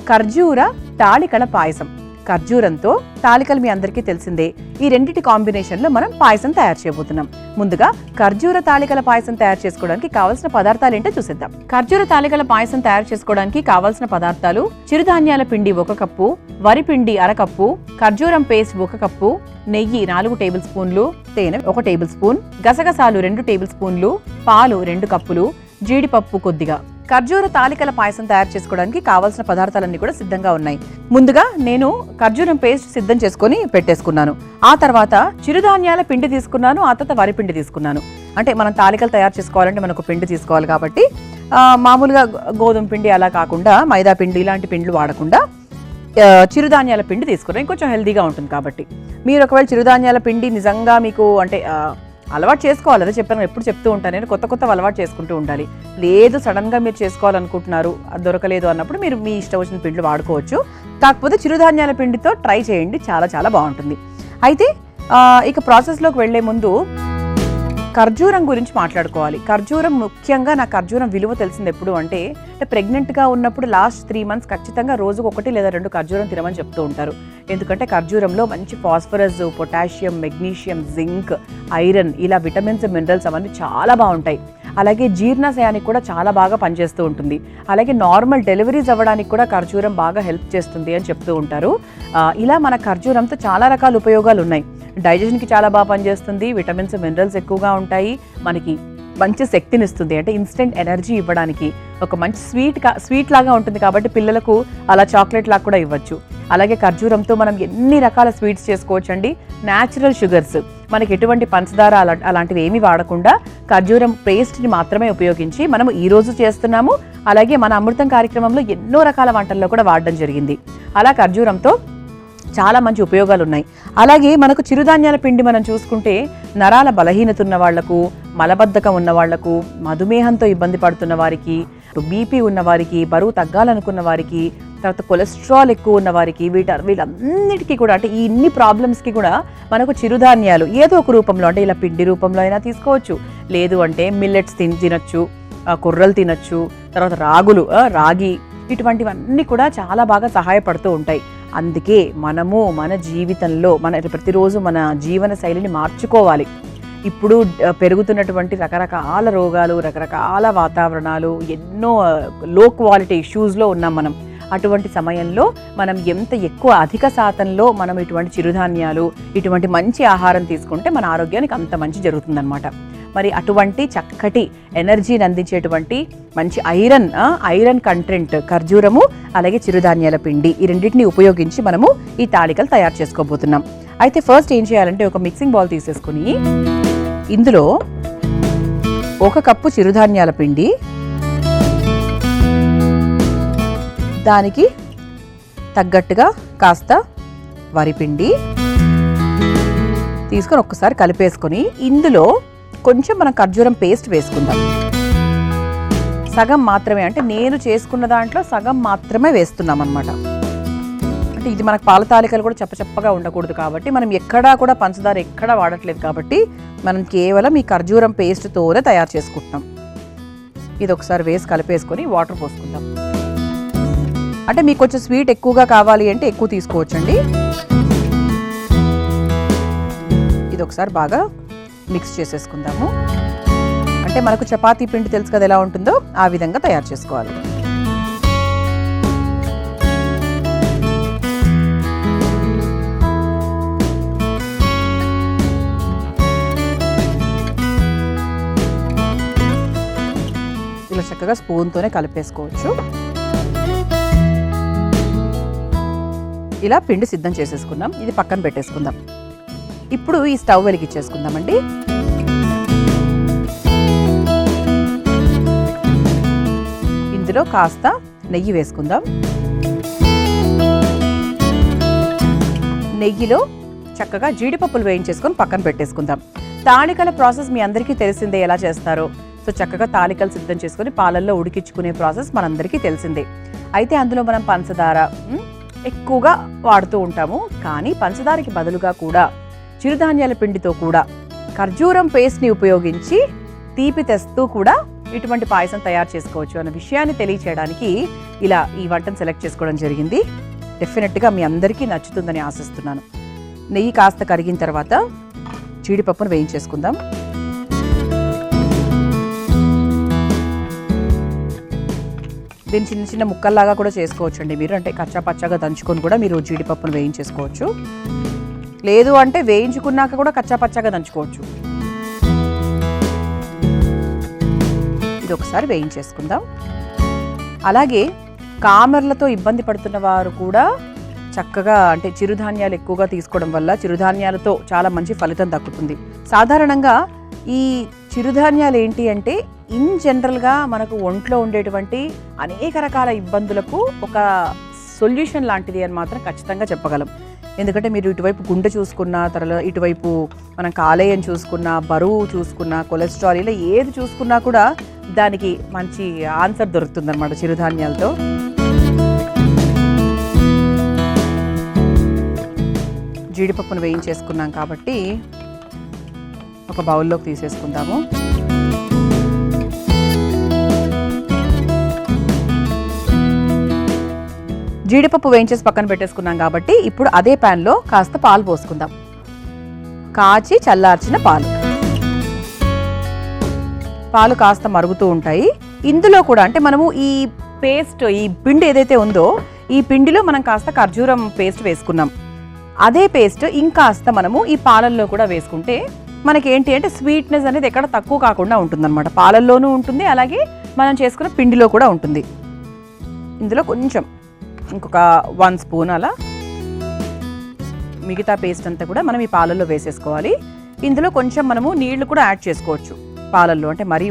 ఖర్జూర తాళికల పాయసం. ఖర్జూరంతో తాళికలు మీ అందరికీ తెలిసిందే. ఈ రెండింటి కాంబినేషన్లో మనం పాయసం తయారు చేయబోతున్నాం. ముందుగా ఖర్జూర తాళికల పాయసం తయారు చేసుకోవడానికి కావాల్సిన పదార్థాలు ఏంటో చూసేద్దాం. ఖర్జూర తాళికల పాయసం తయారు చేసుకోవడానికి కావాల్సిన పదార్థాలు: చిరుధాన్యాల పిండి 1 కప్పు, వరి పిండి 1/2 కప్పు, ఖర్జూరం పేస్ట్ 1 కప్పు, నెయ్యి 4 టేబుల్ స్పూన్లు, తేనె 1 టేబుల్ స్పూన్, గసగసాలు 2 టేబుల్ స్పూన్లు, పాలు 2 కప్పులు, జీడిపప్పు కొద్దిగా. ఖర్జూర తాళికల పాయసం తయారు చేసుకోవడానికి కావాల్సిన పదార్థాలన్నీ కూడా సిద్ధంగా ఉన్నాయి. ముందుగా నేను ఖర్జూరం పేస్ట్ సిద్ధం చేసుకొని పెట్టేసుకున్నాను. ఆ తర్వాత చిరుధాన్యాల పిండి తీసుకున్నాను. ఆ తర్వాత వరి పిండి తీసుకున్నాను. అంటే మనం తాళికలు తయారు చేసుకోవాలంటే మనకు పిండి తీసుకోవాలి కాబట్టి మామూలుగా గోధుమ పిండి అలా కాకుండా మైదా పిండి ఇలాంటి పిండిలు వాడకుండా చిరుధాన్యాల పిండి తీసుకున్నాను. ఇంకొంచెం హెల్దీగా ఉంటుంది కాబట్టి. మీరు ఒకవేళ చిరుధాన్యాల పిండి నిజంగా మీకు అంటే అలవాటు చేసుకోవాలి, అదే చెప్పాను, ఎప్పుడు చెప్తూ ఉంటాను నేను, కొత్త అలవాటు చేసుకుంటూ ఉండాలి. లేదు సడన్గా మీరు చేసుకోవాలనుకుంటున్నారు, అది దొరకలేదు అన్నప్పుడు మీరు మీ ఇష్టం వచ్చిన పిండిలు వాడుకోవచ్చు. కాకపోతే చిరుధాన్యాల పిండితో ట్రై చేయండి, చాలా చాలా బాగుంటుంది. అయితే ఇక ప్రాసెస్లోకి వెళ్లే ముందు ఖర్జూరం గురించి మాట్లాడుకోవాలి. ఖర్జూరం ముఖ్యంగా నాకు ఖర్జూరం విలువ తెలిసింది ఎప్పుడు అంటే ప్రెగ్నెంట్గా ఉన్నప్పుడు లాస్ట్ 3 months ఖచ్చితంగా రోజుకు 1 లేదా 2 ఖర్జూరం తినమని చెప్తూ ఉంటారు. ఎందుకంటే ఖర్జూరంలో మంచి phosphorus, potassium, magnesium, zinc, iron ఇలా విటమిన్స్, మినరల్స్ అవన్నీ చాలా బాగుంటాయి. అలాగే జీర్ణాశయానికి కూడా చాలా బాగా పనిచేస్తూ ఉంటుంది. అలాగే నార్మల్ డెలివరీస్ అవ్వడానికి కూడా ఖర్జూరం బాగా హెల్ప్ చేస్తుంది అని చెప్తూ ఉంటారు. ఇలా మన ఖర్జూరంతో చాలా రకాల ఉపయోగాలు ఉన్నాయి. డైజెషన్కి చాలా బాగా పనిచేస్తుంది, విటమిన్స్, మినరల్స్ ఎక్కువగా ఉంటాయి, మనకి మంచి శక్తినిస్తుంది, అంటే ఇన్స్టెంట్ ఎనర్జీ ఇవ్వడానికి. ఒక మంచి స్వీట్ లాగా ఉంటుంది కాబట్టి పిల్లలకు అలా చాక్లెట్ లాగా కూడా ఇవ్వచ్చు. అలాగే ఖర్జూరంతో మనం ఎన్ని రకాల స్వీట్స్ చేసుకోవచ్చు అండి. న్యాచురల్ షుగర్స్, మనకి ఎటువంటి పంచదార అలాంటివి ఏమీ వాడకుండా ఖర్జూరం పేస్ట్ని మాత్రమే ఉపయోగించి మనము ఈరోజు చేస్తున్నాము. అలాగే మన అమృతం కార్యక్రమంలో ఎన్నో రకాల వంటల్లో కూడా వాడడం జరిగింది. అలా ఖర్జూరంతో చాలా మంచి ఉపయోగాలు ఉన్నాయి. అలాగే మనకు చిరుధాన్యాల పిండి మనం చూసుకుంటే నరాల బలహీనత ఉన్న వాళ్లకు, మలబద్ధకం ఉన్న వాళ్లకు, మధుమేహంతో ఇబ్బంది పడుతున్న వారికి, బీపీ ఉన్న వారికి, బరువు తగ్గాలనుకున్న వారికి, తర్వాత కొలెస్ట్రాల్ ఎక్కువ ఉన్న వారికి, వీళ్ళన్నిటికీ కూడా అంటే ఈ ఇన్ని ప్రాబ్లమ్స్కి కూడా మనకు చిరుధాన్యాలు ఏదో ఒక రూపంలో, అంటే ఇలా పిండి రూపంలో అయినా తీసుకోవచ్చు, లేదు అంటే మిల్లెట్స్ తినచ్చు, కొర్రలు తినచ్చు, తర్వాత రాగి ఇటువంటివన్నీ కూడా చాలా బాగా సహాయపడుతూ ఉంటాయి. అందుకే మనము మన జీవితంలో ప్రతిరోజు మన జీవన శైలిని మార్చుకోవాలి. ఇప్పుడు పెరుగుతున్నటువంటి రకరకాల రోగాలు, రకరకాల వాతావరణాలు, ఎన్నో లో క్వాలిటీ ఇష్యూస్లో ఉన్నాం మనం. అటువంటి సమయంలో మనం ఎంత ఎక్కువ అధిక శాతంలో మనం ఇటువంటి చిరుధాన్యాలు, ఇటువంటి మంచి ఆహారం తీసుకుంటే మన ఆరోగ్యానికి అంత మంచి జరుగుతుందన్నమాట. మరి అటువంటి చక్కటి ఎనర్జీని అందించేటువంటి మంచి ఐరన్ కంటెంట్ ఖర్జూరము, అలాగే చిరుధాన్యాల పిండి, ఈ రెండింటిని ఉపయోగించి మనము ఈ తాళికలు తయారు చేసుకోబోతున్నాం. అయితే ఫస్ట్ ఏం చేయాలంటే ఒక మిక్సింగ్ బౌల్ తీసేసుకుని ఇందులో 1 కప్పు చిరుధాన్యాల పిండి, దానికి తగ్గట్టుగా కాస్త వరిపిండి తీసుకొని ఒక్కసారి కలిపేసుకొని ఇందులో కొంచెం మనం ఖర్జూరం పేస్ట్ వేసుకుందాం. సగం మాత్రమే, అంటే నేను చేసుకున్న దాంట్లో సగం మాత్రమే వేస్తున్నాం అన్నమాట. అంటే ఇది మనకు పాల తాలికలు కూడా చప్పచప్పగా ఉండకూడదు కాబట్టి మనం ఎక్కడా కూడా పంచదార ఎక్కడా వాడట్లేదు కాబట్టి మనం కేవలం ఈ ఖర్జూరం పేస్ట్తోనే తయారు చేసుకుంటున్నాం. ఇది ఒకసారి వేసి కలిపేసుకొని వాటర్ పోసుకుందాం. అంటే మీకు కొంచెం స్వీట్ ఎక్కువగా కావాలి అంటే ఎక్కువ తీసుకోవచ్చండి. ఇది ఒకసారి బాగా మిక్స్ చేసేసుకుందాము. అంటే మనకు చపాతీ పిండి తెలుసు కదా ఎలా ఉంటుందో ఆ విధంగా తయారు చేసుకోవాలి. ఇలా చక్కగా స్పూన్తోనే కలిపేసుకోవచ్చు. ఇలా పిండి సిద్ధం చేసేసుకున్నాం. ఇది పక్కన పెట్టేసుకుందాం. ఇప్పుడు ఈ స్టవ్ వెలిగించేసుకుందామండి. ఇందులో కాస్త నెయ్యి వేసుకుందాం. నెయ్యిలో చక్కగా జీడిపప్పులు వేయించేసుకొని పక్కన పెట్టేసుకుందాం. తాళికల ప్రాసెస్ మీ అందరికీ తెలిసిందే ఎలా చేస్తారో. సో చక్కగా తాళికలు సిద్ధం చేసుకొని పాలల్లో ఉడికించుకునే ప్రాసెస్ మనందరికీ తెలిసిందే. అయితే అందులో మనం పంచదార ఎక్కువగా వాడుతూ ఉంటాము. కానీ పంచదారకి బదులుగా కూడా చిరుధాన్యాల పిండితో కూడా ఖర్జూరం పేస్ట్ని ఉపయోగించి తీపి తెస్తూ కూడా ఇటువంటి పాయసం తయారు చేసుకోవచ్చు అన్న విషయాన్ని తెలియచేయడానికి ఇలా ఈ వంటను సెలెక్ట్ చేసుకోవడం జరిగింది. డెఫినెట్గా మీ అందరికీ నచ్చుతుందని ఆశిస్తున్నాను. నెయ్యి కాస్త కరిగిన తర్వాత జీడిపప్పును వేయించేసుకుందాం. దీన్ని చిన్న చిన్న ముక్కల్లాగా కూడా చేసుకోవచ్చు అండి మీరు, అంటే కచ్చా పచ్చాగా దంచుకొని కూడా మీరు జీడిపప్పును వేయించేసుకోవచ్చు. లేదు అంటే వేయించుకున్నాక కూడా కచ్చా పచ్చాగా దంచుకోవచ్చు. ఇది ఒకసారి వేయించేసుకుందాం. అలాగే కామెర్లతో ఇబ్బంది పడుతున్న వారు కూడా చక్కగా అంటే చిరుధాన్యాలు ఎక్కువగా తీసుకోవడం వల్ల చిరుధాన్యాలతో చాలా మంచి ఫలితం దక్కుతుంది. సాధారణంగా ఈ చిరుధాన్యాలు ఏంటి అంటే ఇన్ జనరల్గా మనకు ఒంట్లో ఉండేటువంటి అనేక రకాల ఇబ్బందులకు ఒక సొల్యూషన్ లాంటిది అని మాత్రం ఖచ్చితంగా చెప్పగలం. ఎందుకంటే మీరు ఇటువైపు గుండె చూసుకున్నా, తర్వాత ఇటువైపు మనం కాలేయం చూసుకున్నా, బరువు చూసుకున్నా, కొలెస్ట్రాల్, ఇలా ఏది చూసుకున్నా కూడా దానికి మంచి ఆన్సర్ దొరుకుతుంది అన్నమాట చిరుధాన్యాలతో. జీడిపప్పును వేయించేసుకున్నాం కాబట్టి ఒక బౌల్లోకి తీసేసుకుందాము. జీడిపప్పు వేయించేసి పక్కన పెట్టేసుకున్నాం కాబట్టి ఇప్పుడు అదే ప్యాన్లో కాస్త పాలు పోసుకుందాం. కాచి చల్లార్చిన పాలు కాస్త మరుగుతూ ఉంటాయి. ఇందులో కూడా అంటే మనము ఈ పేస్ట్, ఈ పిండి ఏదైతే ఉందో ఈ పిండిలో మనం కాస్త ఖర్జూరం పేస్ట్ వేసుకున్నాం. అదే పేస్ట్ ఇంకాస్త మనము ఈ పాలల్లో కూడా వేసుకుంటే మనకి ఏంటి అంటే స్వీట్నెస్ అనేది ఎక్కడ తక్కువ కాకుండా ఉంటుందన్నమాట. పాలల్లోనూ ఉంటుంది, అలాగే మనం చేసుకున్న పిండిలో కూడా ఉంటుంది. ఇందులో కొంచెం ఇంకొక 1 స్పూన్ అలా మిగతా పేస్ట్ అంతా కూడా మనం ఈ పాలల్లో వేసేసుకోవాలి. ఇందులో కొంచెం మనము నీళ్లు కూడా యాడ్ చేసుకోవచ్చు పాలల్లో, అంటే మరీ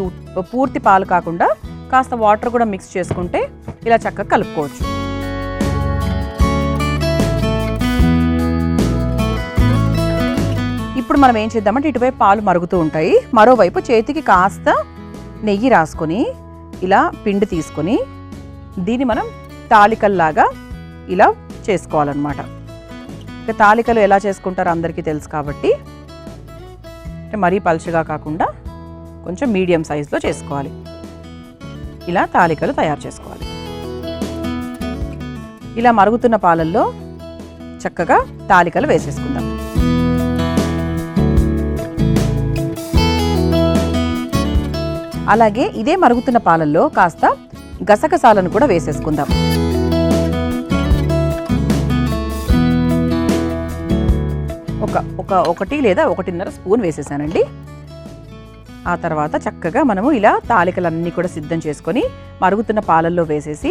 పూర్తి పాలు కాకుండా కాస్త వాటర్ కూడా మిక్స్ చేసుకుంటే ఇలా చక్కగా కలుపుకోవచ్చు. ఇప్పుడు మనం ఏం చేద్దామంటే ఇటువైపు పాలు మరుగుతూ ఉంటాయి, మరోవైపు చేతికి కాస్త నెయ్యి రాసుకొని ఇలా పిండి తీసుకొని దీన్ని మనం తాలికల్లాగా ఇలా చేసుకోవాలన్నమాట. ఇక తాలికలు ఎలా చేసుకుంటారో అందరికీ తెలుసు కాబట్టి మరీ పలుచగా కాకుండా కొంచెం మీడియం సైజులో చేసుకోవాలి. ఇలా తాలికలు తయారు చేసుకోవాలి. ఇలా మరుగుతున్న పాలల్లో చక్కగా తాలికలు వేసేసుకుందాం. అలాగే ఇదే మరుగుతున్న పాలల్లో కాస్త గసగసాలను కూడా వేసేసుకుందాం. ఒకటి లేదా 1.5 స్పూన్ వేసేసానండి. ఆ తర్వాత చక్కగా మనము ఇలా తాలికలన్నీ కూడా సిద్ధం చేసుకొని మరుగుతున్న పాలల్లో వేసేసి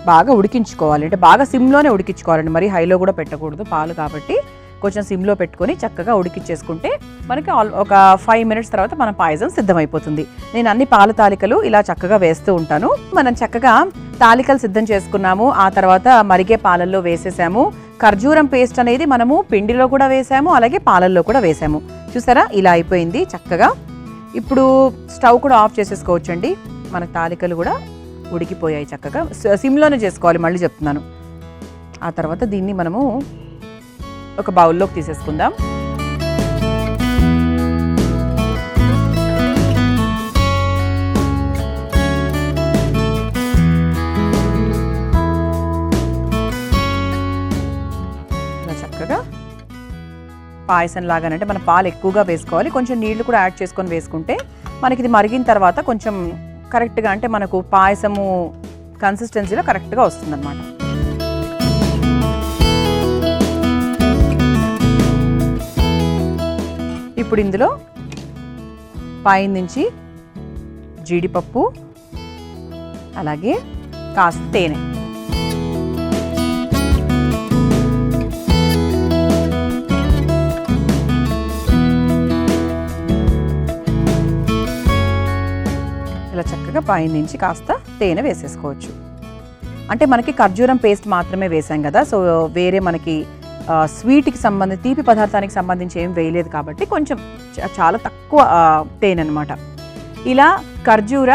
బాగా ఉడికించుకోవాలి. అంటే బాగా సిమ్లోనే ఉడికించుకోవాలండి, మరి హైలో కూడా పెట్టకూడదు పాలు కాబట్టి. కొంచెం సిమ్లో పెట్టుకొని చక్కగా ఉడికించేసుకుంటే మనకి ఒక 5 మినిట్స్ తర్వాత మన పాయసం సిద్ధమైపోతుంది. నేను అన్ని పాల తాలికలు ఇలా చక్కగా వేస్తూ ఉంటాను. మనం చక్కగా తాలికలు సిద్ధం చేసుకున్నాము. ఆ తర్వాత మరిగే పాలల్లో వేసేసాము. ఖర్జూరం పేస్ట్ అనేది మనము పిండిలో కూడా వేసాము, అలాగే పాలల్లో కూడా వేసాము. చూసారా, ఇలా అయిపోయింది చక్కగా. ఇప్పుడు స్టవ్ కూడా ఆఫ్ చేసేసుకోవచ్చండి. మన తాలికలు కూడా ఉడికిపోయాయి చక్కగా. సిమ్లోనే చేసుకోవాలి, మళ్ళీ చెప్తున్నాను. ఆ తర్వాత దీన్ని మనము ఒక బౌల్లోకి తీసేసుకుందాం. ఇలా చక్కగా పాయసం లాగానంటే మన పాలు ఎక్కువగా వేసుకోవాలి, కొంచెం నీళ్లు కూడా యాడ్ చేసుకొని వేసుకుంటే మనకి ఇది మరిగిన తర్వాత కొంచెం కరెక్ట్గా, అంటే మనకు పాయసము కన్సిస్టెన్సీలో కరెక్ట్గా వస్తుందన్నమాట. ఇప్పుడు ఇందులో పైన నుంచి జీడిపప్పు, అలాగే కాస్త తేనె, ఇలా చక్కగా పైన నుంచి కాస్త తేనె వేసేసుకోవచ్చు. అంటే మనకి ఖర్జూరం పేస్ట్ మాత్రమే వేసాం కదా, సో వేరే మనకి స్వీట్కి సంబంధించి తీపి పదార్థానికి సంబంధించి ఏం వేయలేదు కాబట్టి కొంచెం చాలా తక్కువ తేనె అనమాట. ఇలా ఖర్జూర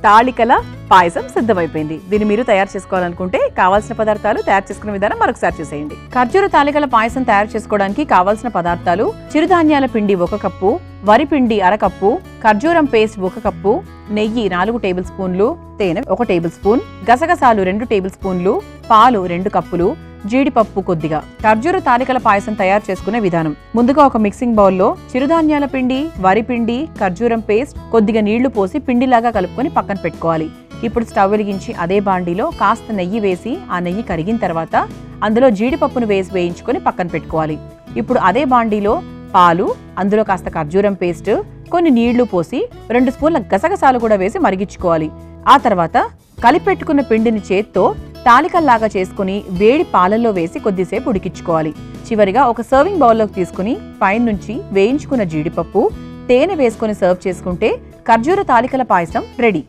తాళికల పాయసం సిద్ధమైపోయింది. దీన్ని మీరు తయారు చేసుకోవాలనుకుంటే కావాల్సిన పదార్థాలు, తయారు చేసుకునే విధానం మరొకసారి చూసేయండి. ఖర్జూర తాళికల పాయసం తయారు చేసుకోవడానికి కావాల్సిన పదార్థాలు: చిరుధాన్యాల పిండి 1 కప్పు, వరి పిండి 1/2 కప్పు, ఖర్జూరం పేస్ట్ 1 కప్పు, నెయ్యి 4 టేబుల్ స్పూన్లు, తేనె 1 టేబుల్ స్పూన్, గసగసాలు 2 టేబుల్ స్పూన్లు, పాలు 2 కప్పులు, జీడిపప్పు కొద్దిగా. ఖర్జూర తాలికల పాయసం తయారు చేసుకునే విధానం: ముందుగా ఒక మిక్సింగ్ బౌల్లో చిరుధాన్యాల పిండి, వరి పిండి, ఖర్జూరం పేస్ట్, కొద్దిగా నీళ్లు పోసి పిండిలాగా కలుపుకొని పక్కన పెట్టుకోవాలి. ఇప్పుడు స్టవ్ వెలిగించి అదే బాండీలో కాస్త నెయ్యి వేసి ఆ నెయ్యి కరిగిన తర్వాత అందులో జీడిపప్పును వేయించుకొని పక్కన పెట్టుకోవాలి. ఇప్పుడు అదే బాండీలో పాలు, అందులో కాస్త ఖర్జూరం పేస్ట్, కొన్ని నీళ్లు పోసి 2 స్పూన్ల గసగసాలు కూడా వేసి మరిగించుకోవాలి. ఆ తర్వాత కలిపెట్టుకున్న పిండిని చేత్తో తాలికల్లాగా చేసుకుని వేడి పాలల్లో వేసి కొద్దిసేపు ఉడికించుకోవాలి. చివరిగా ఒక సర్వింగ్ బౌల్లోకి తీసుకుని పైనుంచి వేయించుకున్న జీడిపప్పు, తేనె వేసుకుని సర్వ్ చేసుకుంటే ఖర్జూర తాలికల పాయసం రెడీ.